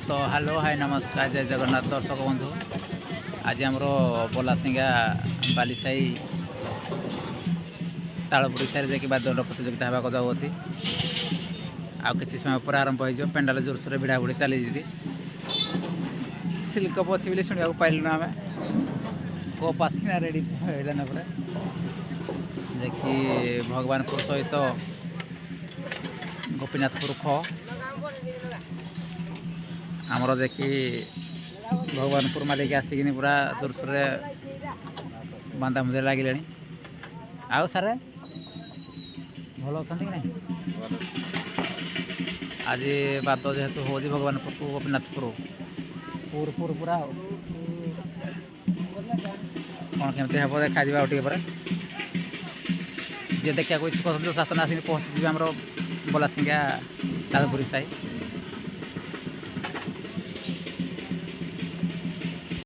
तो hello hi नमस्कार जय जगन्नाथ दर्शक बंधु आज आमर बलासिंगा बालीसाई तालपुरी साइड जाकि दौड़ प्रतियोगिता होगा कदा होती आ किसी समय पर आरंभ हो पेंडाल जोरसोर भिड़ा भुड़ी चली सिल्क कप अच्छी शुणा पाइलु आम कप आसना रेडी होने पर देखि भगवानपुर सहित गोपीनाथपुर ख आमर देखि भगवानपुर मालिक आसिक पूरा जोरसोर बांधा मुझे लगे आउ सार भल अच्छा कि नहीं आज बाद जेहेतु हो भगवानपुर को गोपीनाथपुर पूर पूरा कौन केमती हे देखा टे जी देखा इच्छुक सातन आसिक पहुँची आम बलासिंगा तालपुरी साई।